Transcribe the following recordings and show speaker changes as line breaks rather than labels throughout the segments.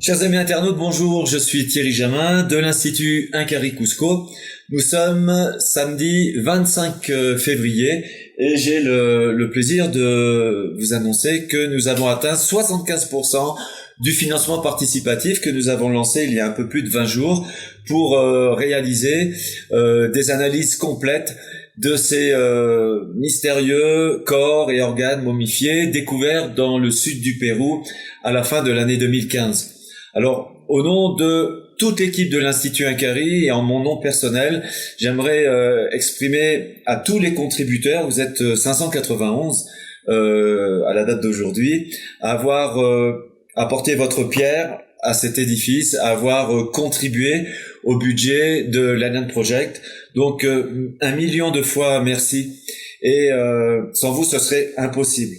Chers amis internautes, bonjour, je suis Thierry Jamin de l'Institut Incarri Cusco. Nous sommes samedi 25 février et j'ai le plaisir de vous annoncer que nous avons atteint 75% du financement participatif que nous avons lancé il y a un peu plus de 20 jours pour réaliser des analyses complètes de ces mystérieux corps et organes momifiés découverts dans le sud du Pérou à la fin de l'année 2015. Alors, au nom de toute l'équipe de l'Institut Incarri et en mon nom personnel, j'aimerais exprimer à tous les contributeurs, vous êtes 591 à la date d'aujourd'hui, à avoir apporté votre pierre à cet édifice, à avoir contribué au budget de l'Alien Project. Donc, 1 million de fois merci. Et sans vous, ce serait impossible.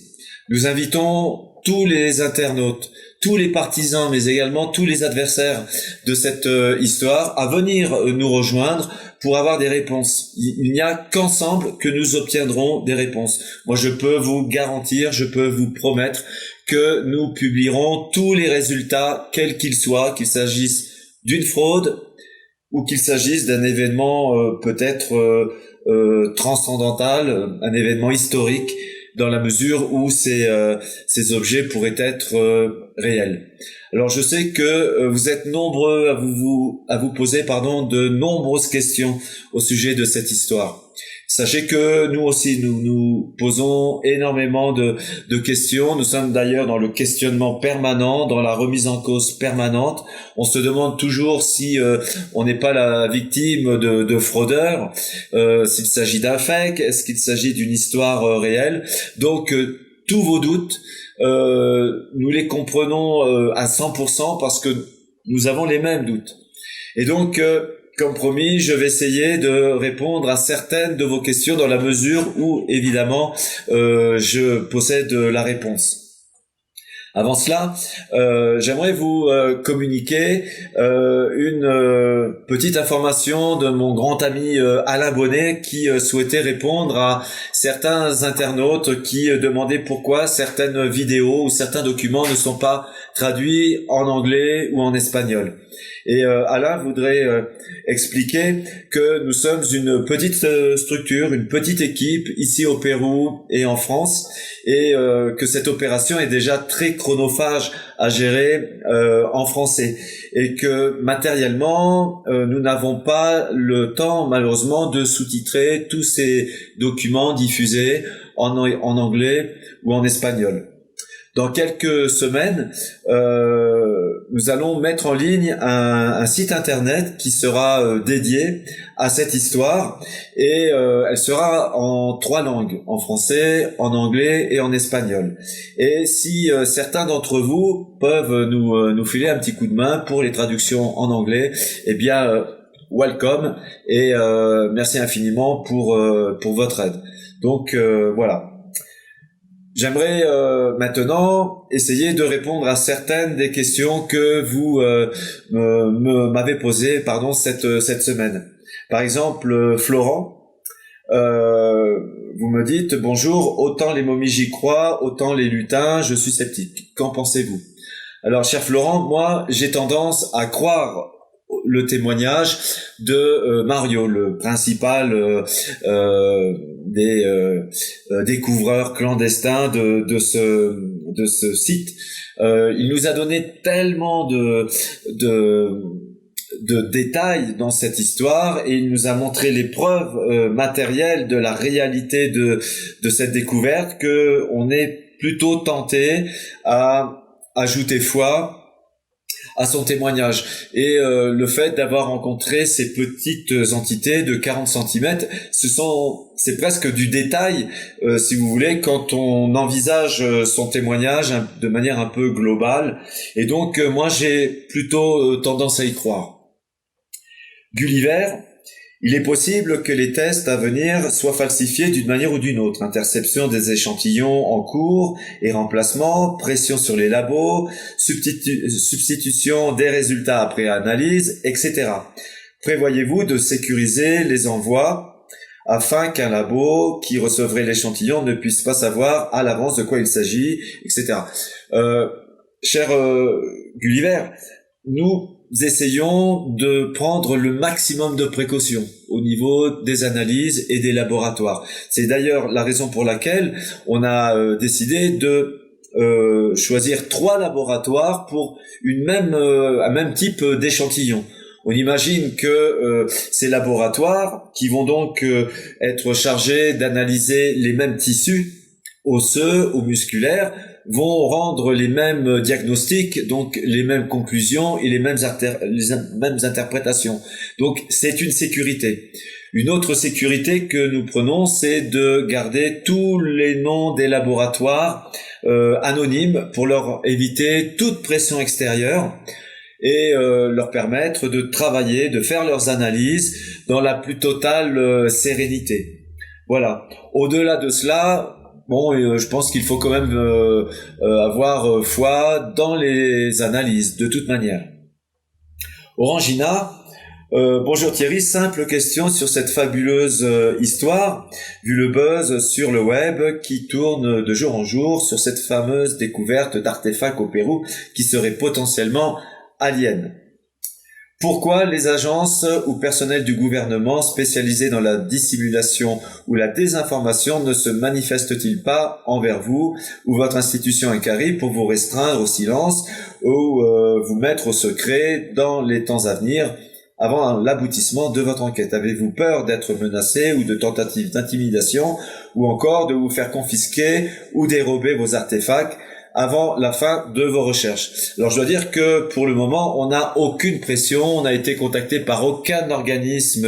Nous invitons tous les internautes, tous les partisans, mais également tous les adversaires de cette histoire à venir nous rejoindre pour avoir des réponses. Il n'y a qu'ensemble que nous obtiendrons des réponses. Moi, je peux vous garantir, je peux vous promettre que nous publierons tous les résultats, quels qu'ils soient, qu'il s'agisse d'une fraude ou qu'il s'agisse d'un événement peut-être transcendantal, un événement historique, dans la mesure où ces objets pourraient être réels. Alors je sais que vous êtes nombreux à vous poser de nombreuses questions au sujet de cette histoire. Sachez que nous aussi nous posons énormément de questions. Nous sommes d'ailleurs dans le questionnement permanent, dans la remise en cause permanente. On se demande toujours si on n'est pas la victime de fraudeurs, s'il s'agit d'un fake, est-ce qu'il s'agit d'une histoire réelle. Donc tous vos doutes, nous les comprenons à 100% parce que nous avons les mêmes doutes. Et donc comme promis, je vais essayer de répondre à certaines de vos questions dans la mesure où, évidemment, je possède la réponse. Avant cela, j'aimerais vous communiquer une petite information de mon grand ami Alain Bonnet qui souhaitait répondre à certains internautes qui demandaient pourquoi certaines vidéos ou certains documents ne sont pas traduits en anglais ou en espagnol. Et Alain voudrait expliquer que nous sommes une petite structure, une petite équipe ici au Pérou et en France, et que cette opération est déjà très chronophage à gérer en français, et que matériellement nous n'avons pas le temps malheureusement de sous-titrer tous ces documents diffusés en anglais ou en espagnol. Dans quelques semaines, nous allons mettre en ligne un site internet qui sera dédié à cette histoire, et elle sera en 3 langues, en français, en anglais et en espagnol. Et si certains d'entre vous peuvent nous filer un petit coup de main pour les traductions en anglais, eh bien welcome, et merci infiniment pour votre aide. Donc voilà. J'aimerais maintenant essayer de répondre à certaines des questions que vous m'avez posées cette semaine. Par exemple, Florent, vous me dites « Bonjour, autant les momies j'y crois, autant les lutins, je suis sceptique. Qu'en pensez-vous » Alors, cher Florent, moi, j'ai tendance à croire le témoignage de Mario, le principal des découvreurs clandestins de ce site. Il nous a donné tellement de détails dans cette histoire, et il nous a montré les preuves matérielles de la réalité de cette découverte, que on est plutôt tenté à ajouter foi à son témoignage. Et le fait d'avoir rencontré ces petites entités de 40 cm, c'est presque du détail, si vous voulez, quand on envisage son témoignage de manière un peu globale. Et donc, moi, j'ai plutôt tendance à y croire. Gulliver, il est possible que les tests à venir soient falsifiés d'une manière ou d'une autre. Interception des échantillons en cours et remplacement, pression sur les labos, substitution des résultats après analyse, etc. Prévoyez-vous de sécuriser les envois afin qu'un labo qui recevrait l'échantillon ne puisse pas savoir à l'avance de quoi il s'agit, etc. Cher Gulliver, nous essayons de prendre le maximum de précautions au niveau des analyses et des laboratoires. C'est d'ailleurs la raison pour laquelle on a décidé de choisir 3 laboratoires pour un même type d'échantillon. On imagine que ces laboratoires, qui vont donc être chargés d'analyser les mêmes tissus osseux ou musculaires, vont rendre les mêmes diagnostics, donc les mêmes conclusions et les mêmes interprétations. Donc c'est une sécurité. Une autre sécurité que nous prenons, c'est de garder tous les noms des laboratoires anonymes pour leur éviter toute pression extérieure et leur permettre de travailler, de faire leurs analyses dans la plus totale sérénité. Voilà. Au-delà de cela, je pense qu'il faut quand même avoir foi dans les analyses, de toute manière. Orangina, bonjour Thierry, simple question sur cette fabuleuse histoire, vu le buzz sur le web qui tourne de jour en jour sur cette fameuse découverte d'artefacts au Pérou qui serait potentiellement aliens. Pourquoi les agences ou personnels du gouvernement spécialisés dans la dissimulation ou la désinformation ne se manifestent-ils pas envers vous ou votre institution Incari pour vous restreindre au silence ou vous mettre au secret dans les temps à venir avant l'aboutissement de votre enquête? Avez-vous peur d'être menacé ou de tentatives d'intimidation ou encore de vous faire confisquer ou dérober vos artefacts avant la fin de vos recherches? Alors je dois dire que pour le moment, on n'a aucune pression, on n'a été contacté par aucun organisme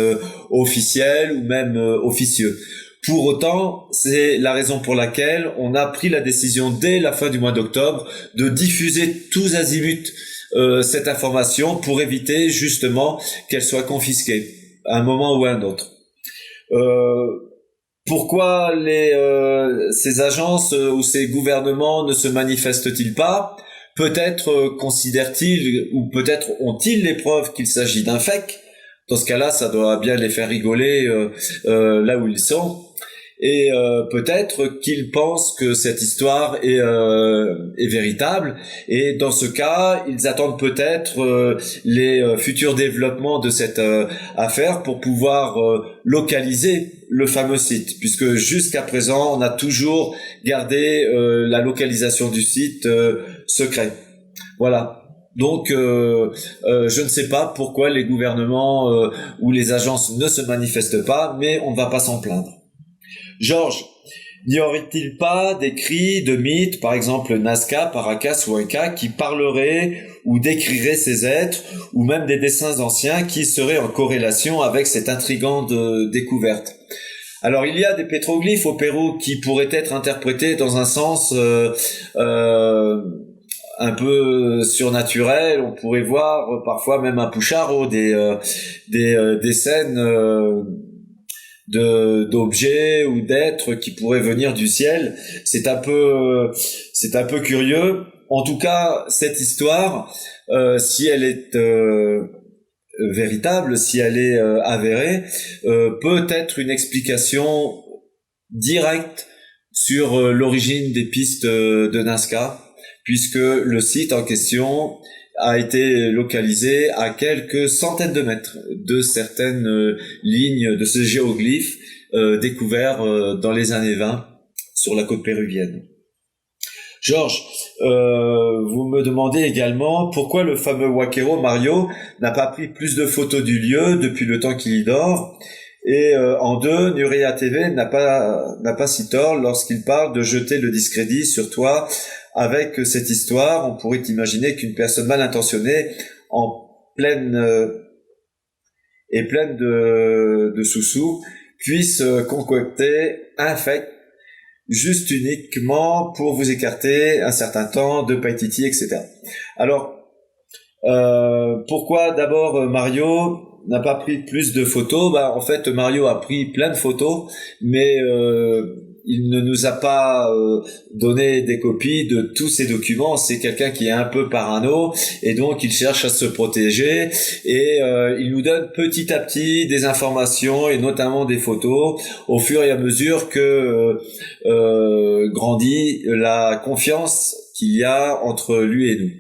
officiel ou même officieux. Pour autant, c'est la raison pour laquelle on a pris la décision dès la fin du mois d'octobre de diffuser tous azimuts cette information pour éviter justement qu'elle soit confisquée à un moment ou à un autre. Pourquoi ces agences ou ces gouvernements ne se manifestent-ils pas? Peut-être considèrent-ils ou peut-être ont-ils les preuves qu'il s'agit d'un fake. Dans ce cas-là, ça doit bien les faire rigoler là où ils sont. Et peut-être qu'ils pensent que cette histoire est véritable. Et dans ce cas, ils attendent peut-être les futurs développements de cette affaire pour pouvoir localiser le fameux site, puisque jusqu'à présent, on a toujours gardé la localisation du site secret. Voilà. Donc, je ne sais pas pourquoi les gouvernements ou les agences ne se manifestent pas, mais on ne va pas s'en plaindre. Georges, n'y aurait-il pas d'écrits, de mythes, par exemple Nazca, Paracas ou Inca, qui parleraient ou décriraient ces êtres, ou même des dessins anciens qui seraient en corrélation avec cette intrigante découverte? Alors il y a des pétroglyphes au Pérou qui pourraient être interprétés dans un sens un peu surnaturel. On pourrait voir parfois même un pucharo, des scènes d'objets ou d'êtres qui pourraient venir du ciel. C'est un peu curieux. En tout cas, cette histoire, si elle est véritable, si elle est avérée, peut être une explication directe sur l'origine des pistes de Nazca, puisque le site en question a été localisé à quelques centaines de mètres de certaines lignes de ce géoglyphe découvert dans les années 20 sur la côte péruvienne. Georges, vous me demandez également pourquoi le fameux Waquero Mario n'a pas pris plus de photos du lieu depuis le temps qu'il y dort. Et en deux, Nurea TV n'a pas si tort lorsqu'il parle de jeter le discrédit sur toi. Avec cette histoire, on pourrait imaginer qu'une personne mal intentionnée, pleine de sous-sous, puisse concocter un fake juste uniquement pour vous écarter un certain temps de Paititi, etc. Alors, pourquoi d'abord Mario n'a pas pris plus de photos? En fait, Mario a pris plein de photos, mais il ne nous a pas donné des copies de tous ces documents. C'est quelqu'un qui est un peu parano et donc il cherche à se protéger et il nous donne petit à petit des informations et notamment des photos au fur et à mesure que grandit la confiance qu'il y a entre lui et nous.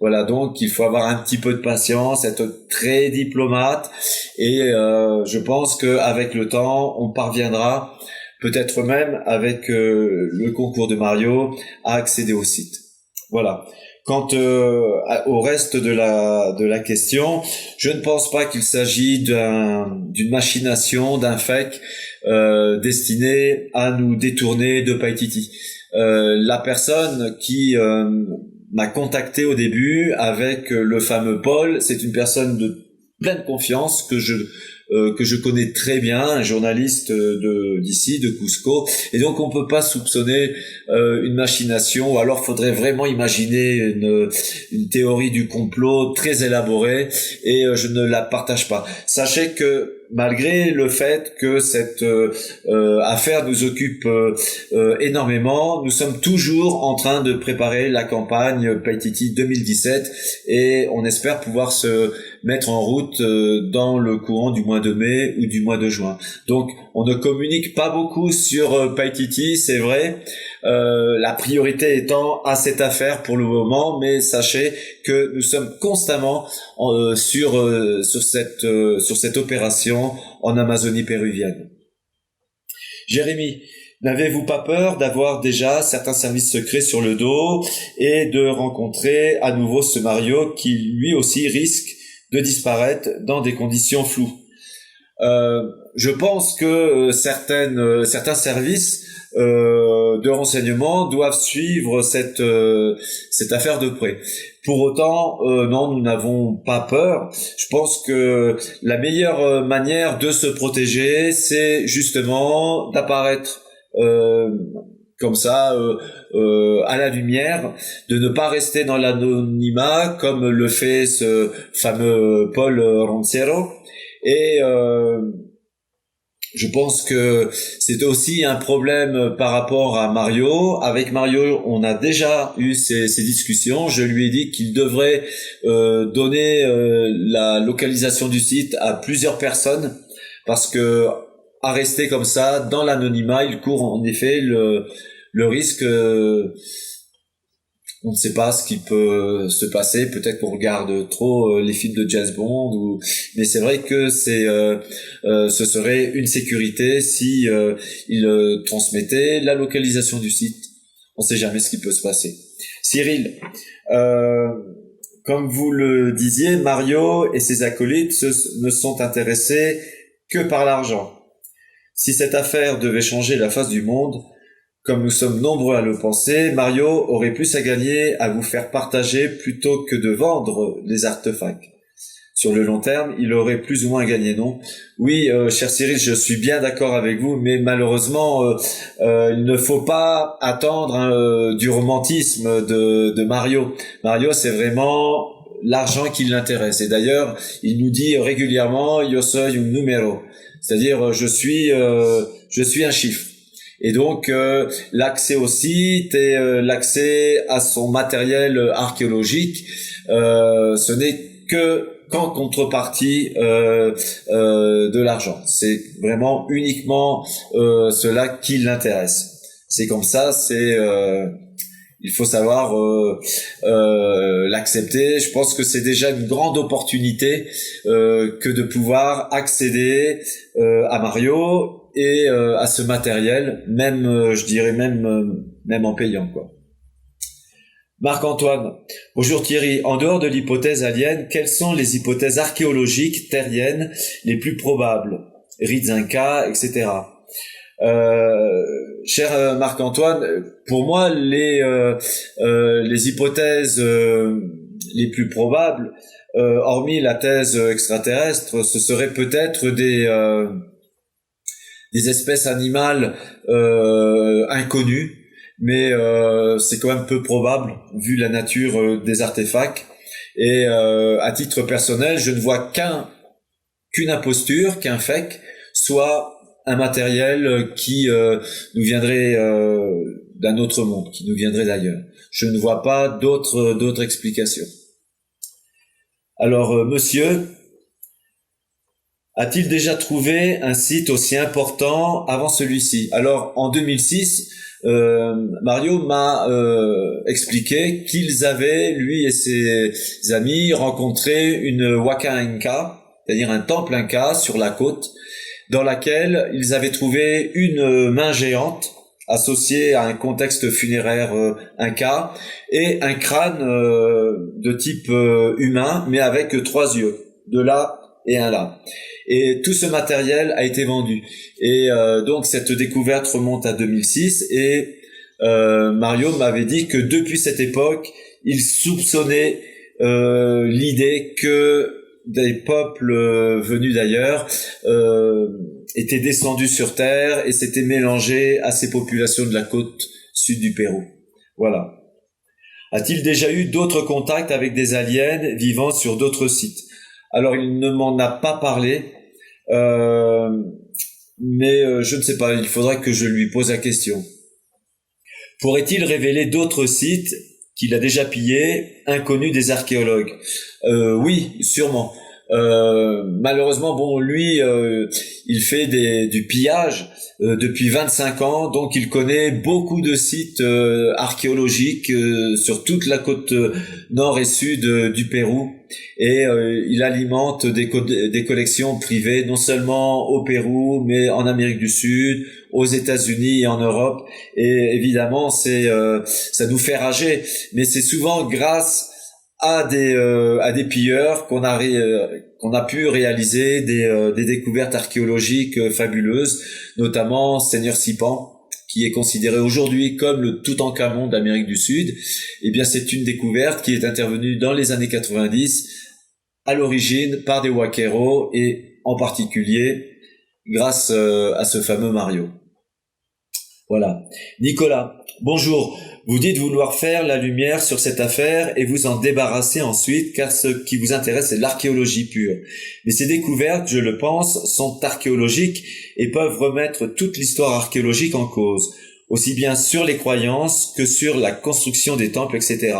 Voilà, donc il faut avoir un petit peu de patience, être très diplomate, et je pense qu'avec le temps, on parviendra, peut-être même avec le concours de Mario, à accéder au site. Voilà. Quant au reste de la question, je ne pense pas qu'il s'agit d'une machination, d'un fake destiné à nous détourner de Paititi. La personne qui m'a contacté au début avec le fameux Paul, c'est une personne de pleine confiance que je connais très bien, un journaliste d'ici, de Cusco, et donc on peut pas soupçonner une machination, ou alors faudrait vraiment imaginer une théorie du complot très élaborée, et je ne la partage pas. Sachez que malgré le fait que cette affaire nous occupe énormément, nous sommes toujours en train de préparer la campagne Paititi 2017, et on espère pouvoir se mettre en route dans le courant du mois de mai ou du mois de juin. Donc on ne communique pas beaucoup sur Paititi, c'est vrai, la priorité étant à cette affaire pour le moment, mais sachez que nous sommes constamment sur cette opération en Amazonie péruvienne. Jérémy, n'avez-vous pas peur d'avoir déjà certains services secrets sur le dos et de rencontrer à nouveau ce Mario qui lui aussi risque de disparaître dans des conditions floues? Je pense que certains services de renseignement doivent suivre cette affaire de près. Pour autant, non, nous n'avons pas peur. Je pense que la meilleure manière de se protéger, c'est justement d'apparaître comme ça à la lumière, de ne pas rester dans l'anonymat comme le fait ce fameux Paul Roncero. Et je pense que c'est aussi un problème par rapport à Mario. Avec Mario, on a déjà eu ces discussions. Je lui ai dit qu'il devrait donner la localisation du site à plusieurs personnes, parce que à rester comme ça dans l'anonymat, il court en effet le risque. On ne sait pas ce qui peut se passer. Peut-être qu'on regarde trop les films de James Bond, mais c'est vrai que ce serait une sécurité si il transmettait la localisation du site. On ne sait jamais ce qui peut se passer. Cyril, comme vous le disiez, Mario et ses acolytes ne sont intéressés que par l'argent. Si cette affaire devait changer la face du monde, comme nous sommes nombreux à le penser, Mario aurait plus à gagner à vous faire partager plutôt que de vendre les artefacts. Sur le long terme, il aurait plus ou moins gagné, non? Oui, cher Cyril, je suis bien d'accord avec vous, mais malheureusement, il ne faut pas attendre du romantisme de Mario. Mario, c'est vraiment l'argent qui l'intéresse. Et d'ailleurs, il nous dit régulièrement « Yo soy un número », c'est-à-dire je suis un chiffre. Et donc l'accès au site et l'accès à son matériel archéologique, ce n'est qu'en contrepartie de l'argent. C'est vraiment uniquement cela qui l'intéresse. C'est comme ça, il faut savoir l'accepter. Je pense que c'est déjà une grande opportunité que de pouvoir accéder à Mario et à ce matériel, même je dirais même en payant, quoi. Marc-Antoine, bonjour Thierry. En dehors de l'hypothèse alien, quelles sont les hypothèses archéologiques terriennes les plus probables? Ridzinka, etc. Cher Marc-Antoine, pour moi les hypothèses les plus probables, hormis la thèse extraterrestre, ce serait peut-être des espèces animales inconnues, mais c'est quand même peu probable vu la nature des artefacts. Et à titre personnel, je ne vois qu'une imposture, qu'un fake, soit un matériel qui nous viendrait d'un autre monde, qui nous viendrait d'ailleurs. Je ne vois pas d'autres explications. Alors, monsieur, A-t-il déjà trouvé un site aussi important avant celui-ci? Alors, en 2006, Mario m'a expliqué qu'ils avaient, lui et ses amis, rencontré une Waka Inca, c'est-à-dire un temple Inca sur la côte, dans laquelle ils avaient trouvé une main géante associée à un contexte funéraire Inca et un crâne de type humain, mais avec 3 yeux, 2 là et 1 là. Et tout ce matériel a été vendu. Et donc cette découverte remonte à 2006 et Mario m'avait dit que depuis cette époque, il soupçonnait l'idée que des peuples venus d'ailleurs étaient descendus sur Terre et s'étaient mélangés à ces populations de la côte sud du Pérou. Voilà. A-t-il déjà eu d'autres contacts avec des aliens vivant sur d'autres sites? Alors, il ne m'en a pas parlé, mais je ne sais pas, il faudra que je lui pose la question. Pourrait-il révéler d'autres sites qu'il a déjà pillés, inconnus des archéologues? Oui, sûrement. Malheureusement, bon, lui, il fait du pillage depuis 25 ans, donc il connaît beaucoup de sites archéologiques sur toute la côte nord et sud du Pérou, et il alimente des collections privées, non seulement au Pérou, mais en Amérique du Sud, aux États-Unis et en Europe. Et évidemment, ça nous fait rager, mais c'est souvent grâce à des pilleurs qu'on a pu réaliser des découvertes archéologiques fabuleuses, notamment Seigneur Sipan, qui est considéré aujourd'hui comme le Toutankhamon d'Amérique du Sud. Eh bien, c'est une découverte qui est intervenue dans les années 90, à l'origine par des Waqueros et en particulier grâce à ce fameux Mario. Voilà. Nicolas, bonjour. Vous dites vouloir faire la lumière sur cette affaire et vous en débarrasser ensuite, car ce qui vous intéresse, c'est l'archéologie pure. Mais ces découvertes, je le pense, sont archéologiques et peuvent remettre toute l'histoire archéologique en cause, aussi bien sur les croyances que sur la construction des temples, etc.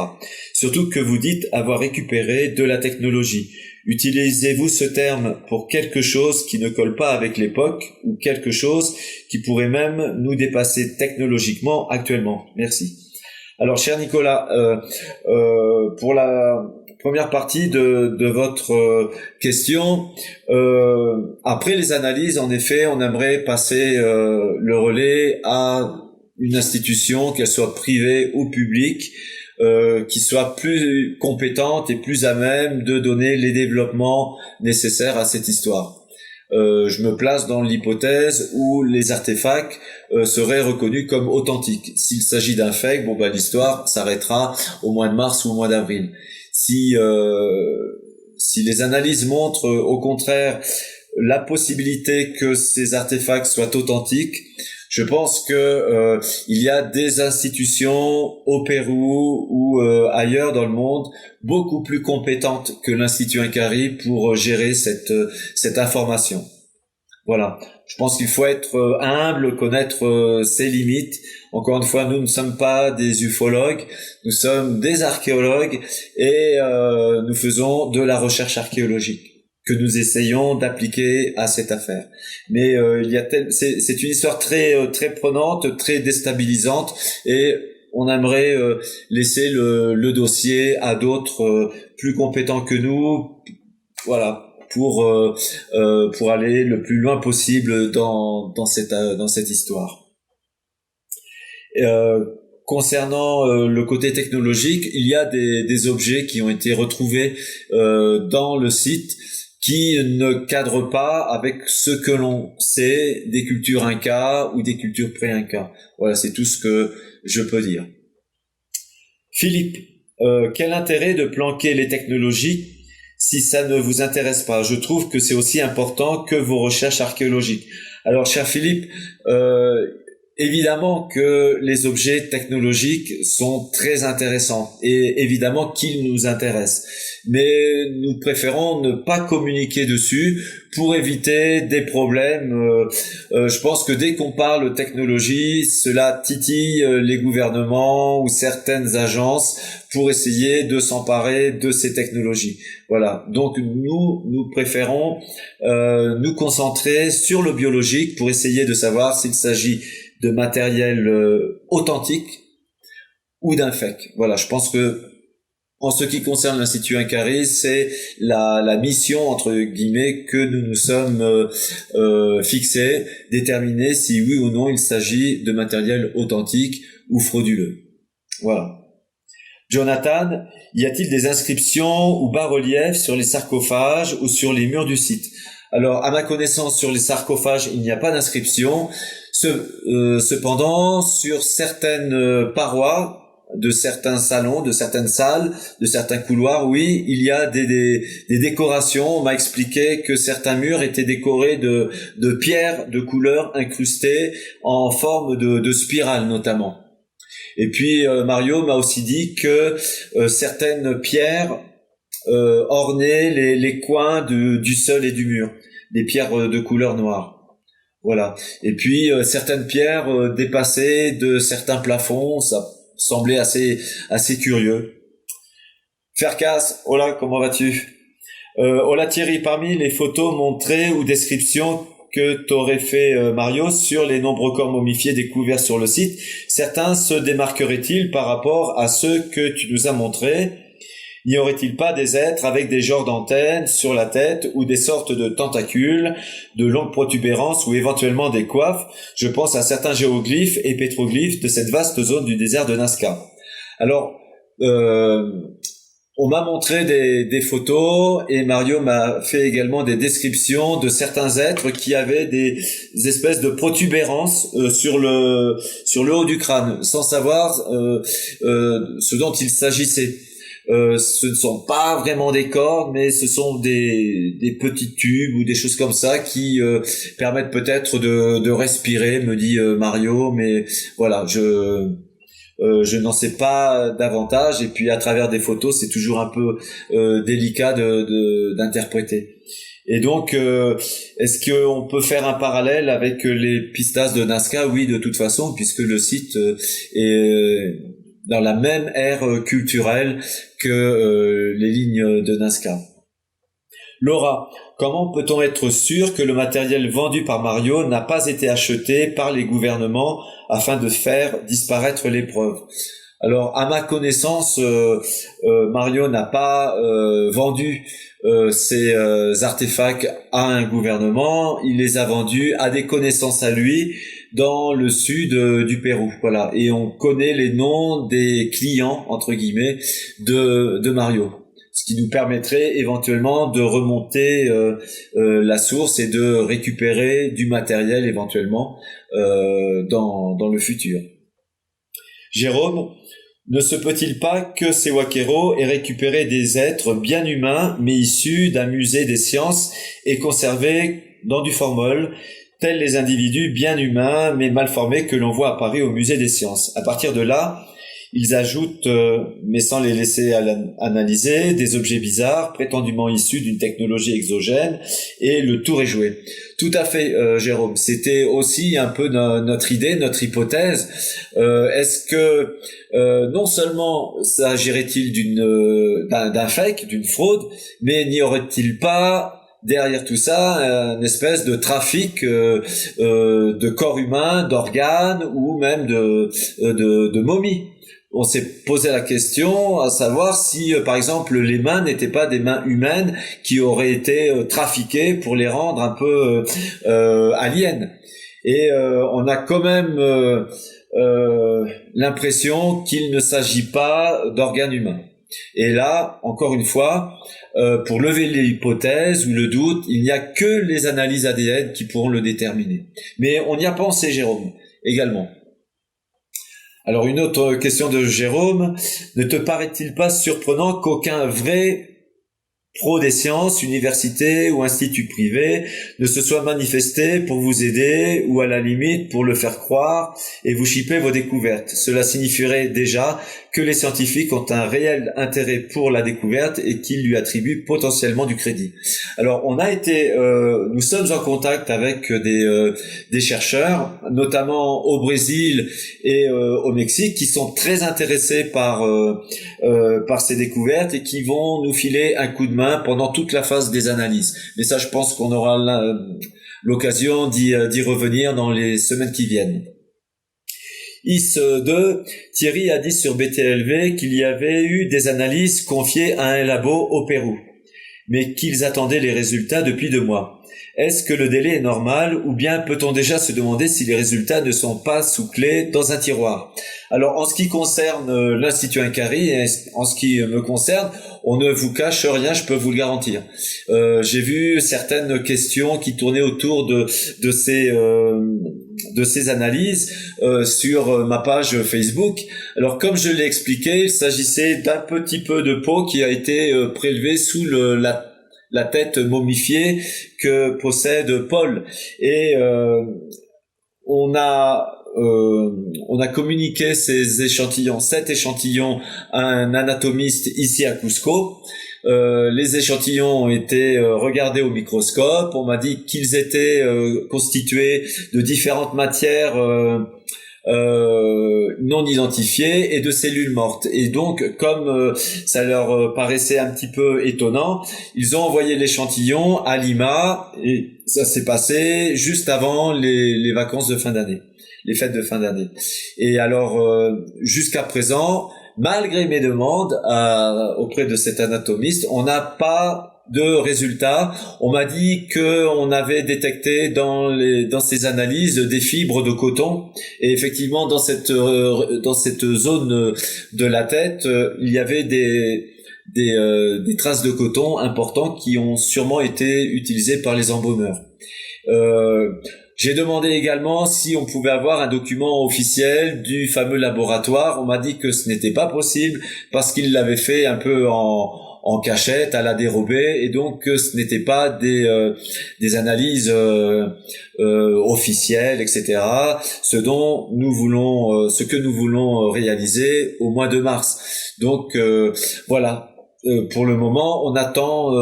Surtout que vous dites avoir récupéré de la technologie. Utilisez-vous ce terme pour quelque chose qui ne colle pas avec l'époque ou quelque chose qui pourrait même nous dépasser technologiquement actuellement? Merci. Alors, cher Nicolas, pour la première partie de votre question, après les analyses, en effet, on aimerait passer le relais à une institution, qu'elle soit privée ou publique, qui soit plus compétente et plus à même de donner les développements nécessaires à cette histoire. Je me place dans l'hypothèse où les artefacts seraient reconnus comme authentiques. S'il s'agit d'un fake, bon, l'histoire s'arrêtera au mois de mars ou au mois d'avril. Si les analyses montrent au contraire la possibilité que ces artefacts soient authentiques, je pense que il y a des institutions au Pérou ou ailleurs dans le monde beaucoup plus compétentes que l'Institut Incarie pour gérer cette information. Voilà. Je pense qu'il faut être humble, connaître ses limites. Encore une fois, nous ne sommes pas des ufologues, nous sommes des archéologues et nous faisons de la recherche archéologique que nous essayons d'appliquer à cette affaire. Mais c'est une histoire très prenante, très déstabilisante, et on aimerait laisser le dossier à d'autres plus compétents que nous, voilà, pour aller le plus loin possible dans cette histoire. Concernant le côté technologique, il y a des objets qui ont été retrouvés dans le site qui ne cadrent pas avec ce que l'on sait des cultures Inca ou des cultures pré-Inca. Voilà, c'est tout ce que je peux dire. Philippe, quel intérêt de planquer les technologies si ça ne vous intéresse pas? Je trouve que c'est aussi important que vos recherches archéologiques. Alors, cher Philippe, Évidemment que les objets technologiques sont très intéressants et évidemment qu'ils nous intéressent. Mais nous préférons ne pas communiquer dessus pour éviter des problèmes. Je pense que dès qu'on parle technologie, cela titille les gouvernements ou certaines agences pour essayer de s'emparer de ces technologies. Voilà. Donc nous préférons nous concentrer sur le biologique pour essayer de savoir s'il s'agit de matériel authentique ou d'un fake. Voilà, je pense que en ce qui concerne l'Institut Incaris, c'est la mission entre guillemets que nous nous sommes fixés, déterminer si oui ou non il s'agit de matériel authentique ou frauduleux. Voilà. Jonathan, y a-t-il des inscriptions ou bas-reliefs sur les sarcophages ou sur les murs du site? Alors, à ma connaissance, sur les sarcophages, il n'y a pas d'inscription. Cependant, sur certaines parois de certains salons, de certaines salles, de certains couloirs, oui, il y a des décorations. On m'a expliqué que certains murs étaient décorés de pierres de couleur incrustées en forme de spirale notamment. Et puis Mario m'a aussi dit que certaines pierres ornaient les coins du sol et du mur, des pierres de couleur noire. Voilà. Et puis certaines pierres dépassaient de certains plafonds, ça semblait assez curieux. Ferkas, hola, comment vas-tu? Hola Thierry, parmi les photos montrées ou descriptions que t'aurais fait Mario sur les nombreux corps momifiés découverts sur le site, certains se démarqueraient-ils par rapport à ceux que tu nous as montrés? N'y aurait-il pas des êtres avec des genres d'antennes sur la tête ou des sortes de tentacules, de longues protubérances ou éventuellement des coiffes? Je pense à certains géoglyphes et pétroglyphes de cette vaste zone du désert de Nazca. Alors, on m'a montré des photos et Mario m'a fait également des descriptions de certains êtres qui avaient des espèces de protubérances sur le haut du crâne, sans savoir ce dont il s'agissait. Ce ne sont pas vraiment des cordes, mais ce sont des petits tubes ou des choses comme ça qui permettent peut-être de respirer, me dit Mario, mais voilà, je n'en sais pas davantage, et puis à travers des photos c'est toujours un peu délicat d'interpréter. Et donc est-ce qu'on peut faire un parallèle avec les pistas de Nazca? Oui, de toute façon, puisque le site est dans la même ère culturelle que les lignes de Nazca. Laura, comment peut-on être sûr que le matériel vendu par Mario n'a pas été acheté par les gouvernements afin de faire disparaître les preuves? Alors, à ma connaissance, Mario n'a pas vendu ces artefacts à un gouvernement. Il les a vendus à des connaissances à lui dans le sud du Pérou. Voilà. Et on connaît les noms des clients, entre guillemets, de Mario. Ce qui nous permettrait éventuellement de remonter la source et de récupérer du matériel éventuellement dans le futur. Jérôme, ne se peut-il pas que Sewakero ait récupéré des êtres bien humains mais issus d'un musée des sciences et conservés dans du formol, tels les individus bien humains mais mal formés que l'on voit à Paris au musée des sciences? À partir de là, ils ajoutent, mais sans les laisser analyser, des objets bizarres, prétendument issus d'une technologie exogène, et le tour est joué. Tout à fait, Jérôme. C'était aussi un peu notre idée, notre hypothèse. Est-ce que non seulement s'agirait-il d'un fake, d'une fraude, mais n'y aurait-il pas derrière tout ça une espèce de trafic de corps humains, d'organes ou même de momies? On s'est posé la question à savoir si, par exemple, les mains n'étaient pas des mains humaines qui auraient été trafiquées pour les rendre un peu aliens. Et on a quand même l'impression qu'il ne s'agit pas d'organes humains. Et là, encore une fois, pour lever l'hypothèse ou le doute, il n'y a que les analyses ADN qui pourront le déterminer. Mais on y a pensé, Jérôme, également. Alors une autre question de Jérôme, ne te paraît-il pas surprenant qu'aucun vrai pro des sciences, université ou institut privé, ne se soit manifesté pour vous aider ou à la limite pour le faire croire et vous chipper vos découvertes. Cela signifierait déjà que les scientifiques ont un réel intérêt pour la découverte et qu'ils lui attribuent potentiellement du crédit. Alors, nous sommes en contact avec des chercheurs, notamment au Brésil et au Mexique, qui sont très intéressés par ces découvertes et qui vont nous filer un coup de main pendant toute la phase des analyses. Mais ça, je pense qu'on aura l'occasion d'y revenir dans les semaines qui viennent. IS2, Thierry a dit sur BTLV qu'il y avait eu des analyses confiées à un labo au Pérou, mais qu'ils attendaient les résultats depuis 2 mois. Est-ce que le délai est normal ou bien peut-on déjà se demander si les résultats ne sont pas sous clé dans un tiroir? Alors, en ce qui concerne l'Institut Incari et en ce qui me concerne, on ne vous cache rien, je peux vous le garantir. J'ai vu certaines questions qui tournaient autour de ces analyses sur ma page Facebook. Alors, comme je l'ai expliqué, il s'agissait d'un petit peu de peau qui a été prélevé sous la tête momifiée que possède Paul. Et on a communiqué cet échantillon à un anatomiste ici à Cusco. Les échantillons ont été regardés au microscope. On m'a dit qu'ils étaient constitués de différentes matières non identifiées et de cellules mortes. Et donc, comme ça leur paraissait un petit peu étonnant, ils ont envoyé l'échantillon à Lima et ça s'est passé juste avant les vacances de fin d'année, les fêtes de fin d'année. Et alors, jusqu'à présent, malgré mes demandes auprès de cet anatomiste, on n'a pas de résultats. On m'a dit que on avait détecté dans ces analyses des fibres de coton et effectivement dans cette zone de la tête, il y avait des traces de coton importantes qui ont sûrement été utilisées par les embaumeurs. J'ai demandé également si on pouvait avoir un document officiel du fameux laboratoire. On m'a dit que ce n'était pas possible parce qu'ils l'avaient fait un peu en cachette, à la dérobée, et donc que ce n'était pas des analyses officielles, etc. Ce que nous voulons réaliser au mois de mars. Donc voilà. Pour le moment, on attend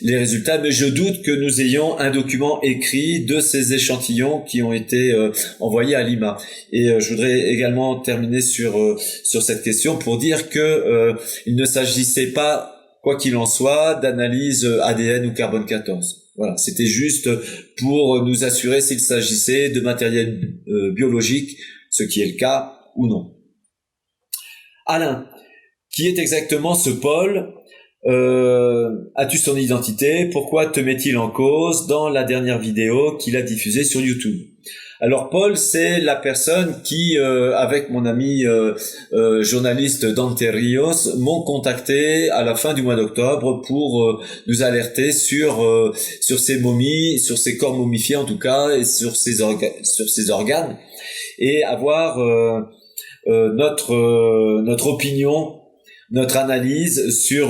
les résultats, mais je doute que nous ayons un document écrit de ces échantillons qui ont été envoyés à Lima. Et je voudrais également terminer sur cette question pour dire que il ne s'agissait pas, quoi qu'il en soit, d'analyse ADN ou carbone 14. Voilà, c'était juste pour nous assurer s'il s'agissait de matériel biologique, ce qui est le cas ou non. Alain, qui est exactement ce Paul? As-tu son identité? Pourquoi te met-il en cause dans la dernière vidéo qu'il a diffusée sur YouTube? Alors Paul, c'est la personne qui, avec mon ami journaliste Dante Rios, m'ont contacté à la fin du mois d'octobre pour nous alerter sur ces momies, sur ces corps momifiés en tout cas, et sur ces organes, et avoir notre opinion, notre analyse sur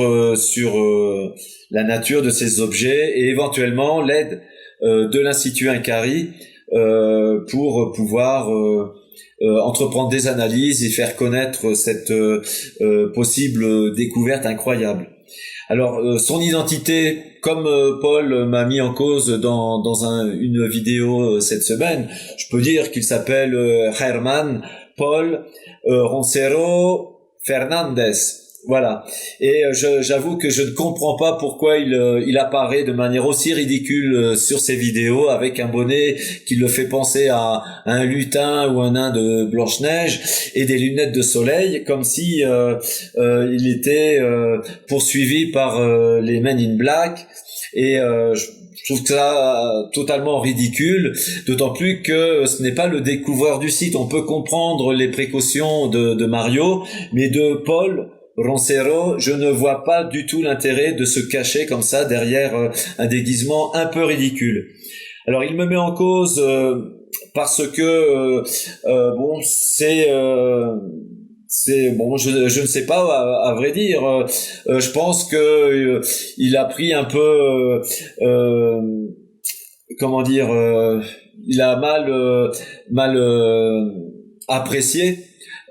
la nature de ces objets et éventuellement l'aide de l'Institut Incari pour pouvoir entreprendre des analyses et faire connaître cette possible découverte incroyable. Alors son identité, comme Paul m'a mis en cause dans une vidéo cette semaine, je peux dire qu'il s'appelle Germán Paul Roncero Fernandez. Voilà. Et j'avoue que je ne comprends pas pourquoi il apparaît de manière aussi ridicule sur ces vidéos avec un bonnet qui le fait penser à un lutin ou un nain de Blanche-Neige et des lunettes de soleil, comme si il était poursuivi par les Men in Black. Et je trouve ça totalement ridicule, d'autant plus que ce n'est pas le découvreur du site. On peut comprendre les précautions de Mario, mais de Paul Roncero, je ne vois pas du tout l'intérêt de se cacher comme ça derrière un déguisement un peu ridicule. Alors il me met en cause parce que bon, c'est bon, je ne sais pas à vrai dire. Je pense que il a pris un peu, comment dire, il a mal apprécié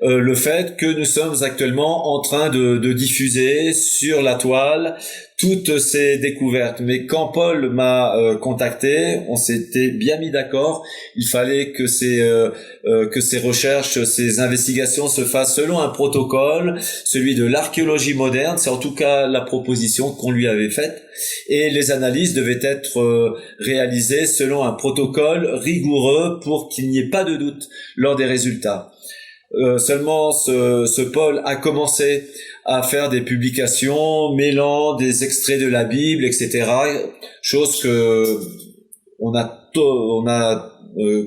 le fait que nous sommes actuellement en train de diffuser sur la toile toutes ces découvertes. Mais quand Paul m'a contacté, on s'était bien mis d'accord. Il fallait que ces recherches, ces investigations se fassent selon un protocole, celui de l'archéologie moderne. C'est en tout cas la proposition qu'on lui avait faite. Et les analyses devaient être réalisées selon un protocole rigoureux pour qu'il n'y ait pas de doute lors des résultats. Seulement ce Paul a commencé à faire des publications mêlant des extraits de la Bible, etc. Chose que on a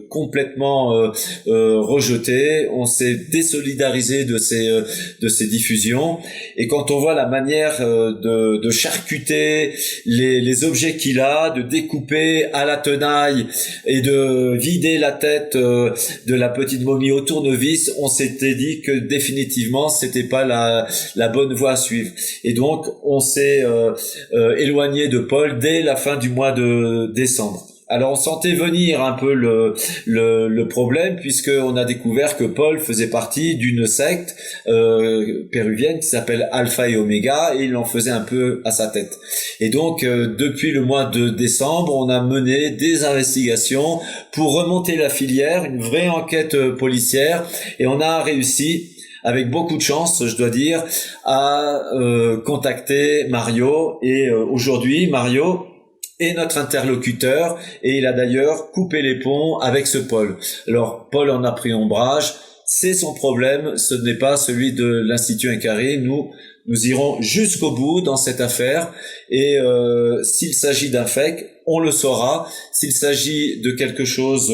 complètement rejeté. On s'est désolidarisé de ces diffusions. Et quand on voit la manière de charcuter les objets qu'il a, de découper à la tenaille et de vider la tête de la petite momie au tournevis, on s'était dit que définitivement c'était pas la bonne voie à suivre. Et donc on s'est éloigné de Paul dès la fin du mois de décembre. Alors on sentait venir un peu le problème, puisqu'on a découvert que Paul faisait partie d'une secte péruvienne qui s'appelle Alpha et Omega, et il en faisait un peu à sa tête. Et donc depuis le mois de décembre, on a mené des investigations pour remonter la filière, une vraie enquête policière, et on a réussi, avec beaucoup de chance, je dois dire, à contacter Mario. Et aujourd'hui, Mario est notre interlocuteur, et il a d'ailleurs coupé les ponts avec ce Paul. Alors Paul en a pris ombrage, c'est son problème, ce n'est pas celui de l'Institut Incaré. Nous irons jusqu'au bout dans cette affaire, et s'il s'agit d'un fake, on le saura. S'il s'agit de quelque chose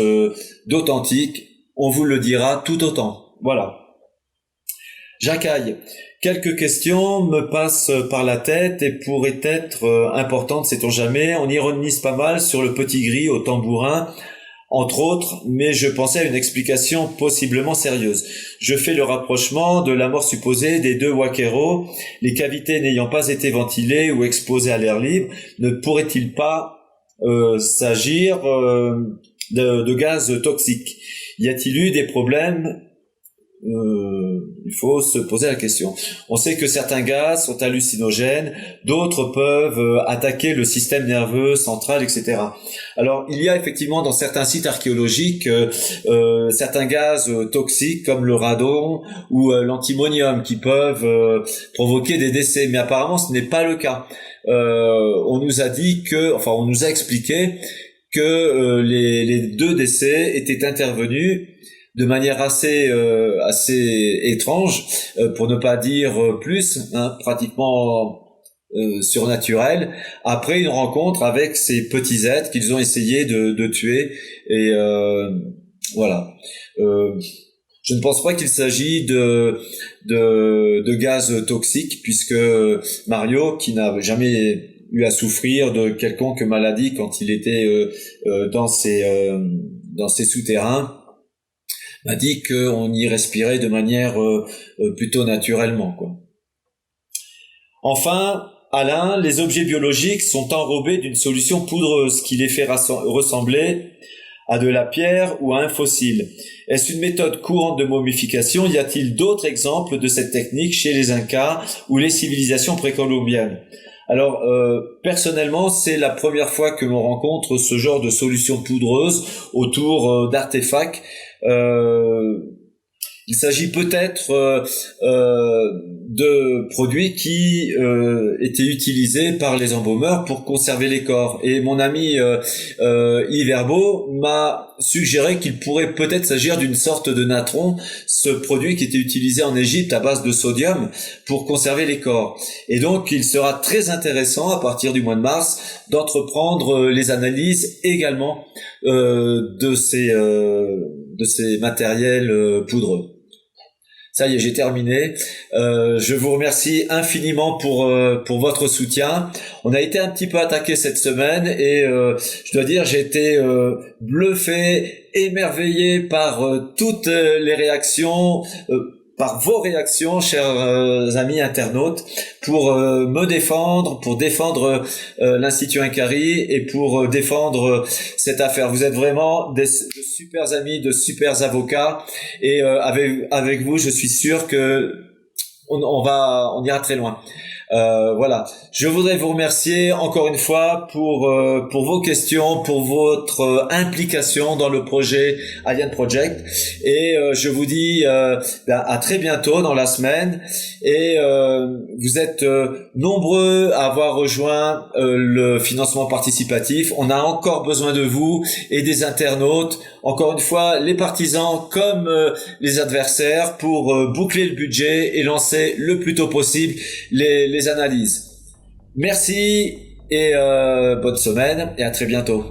d'authentique, on vous le dira tout autant. Voilà. Jacaille, quelques questions me passent par la tête et pourraient être importantes, sait-on jamais. On ironise pas mal sur le petit gris au tambourin, entre autres, mais je pensais à une explication possiblement sérieuse. Je fais le rapprochement de la mort supposée des deux Waqueros, les cavités n'ayant pas été ventilées ou exposées à l'air libre. Ne pourrait-il pas s'agir de gaz toxiques? Y a-t-il eu des problèmes? Il faut se poser la question. On sait que certains gaz sont hallucinogènes, d'autres peuvent attaquer le système nerveux central, etc. Alors, il y a effectivement dans certains sites archéologiques certains gaz toxiques comme le radon ou l'antimonium qui peuvent provoquer des décès, mais apparemment ce n'est pas le cas. On nous a expliqué que les deux décès étaient intervenus de manière assez étrange, pour ne pas dire plus, pratiquement surnaturel, après une rencontre avec ces petits êtres qu'ils ont essayé de tuer. Et voilà. Je ne pense pas qu'il s'agit de gaz toxiques, puisque Mario, qui n'a jamais eu à souffrir de quelconque maladie quand il était dans ces souterrains, m'a dit qu'on y respirait de manière plutôt naturellement, quoi. Enfin, Alain, les objets biologiques sont enrobés d'une solution poudreuse qui les fait ressembler à de la pierre ou à un fossile. Est-ce une méthode courante de momification? Y a-t-il d'autres exemples de cette technique chez les Incas ou les civilisations précolombiennes? Alors, personnellement, c'est la première fois que l'on rencontre ce genre de solution poudreuse autour d'artefacts. Il s'agit peut-être de produits qui étaient utilisés par les embaumeurs pour conserver les corps. Et mon ami Yves Herbeau m'a suggéré qu'il pourrait peut-être s'agir d'une sorte de natron, ce produit qui était utilisé en Égypte à base de sodium pour conserver les corps. Et donc il sera très intéressant à partir du mois de mars d'entreprendre les analyses également de ces matériels poudreux. Ça y est, j'ai terminé. Je vous remercie infiniment pour votre soutien. On a été un petit peu attaqué cette semaine, et je dois dire, j'ai été bluffé, émerveillé par toutes les réactions. par vos réactions, chers amis internautes, pour me défendre, pour défendre l'Institut Inkari et pour défendre cette affaire. Vous êtes vraiment de super amis, de super avocats, et avec vous, je suis sûr que on ira très loin. Voilà. Je voudrais vous remercier encore une fois pour vos questions, pour votre implication dans le projet Alien Project, et je vous dis à très bientôt dans la semaine. Et vous êtes nombreux à avoir rejoint le financement participatif. On a encore besoin de vous et des internautes. Encore une fois, les partisans comme les adversaires, pour boucler le budget et lancer le plus tôt possible les analyses. Merci et bonne semaine, et à très bientôt.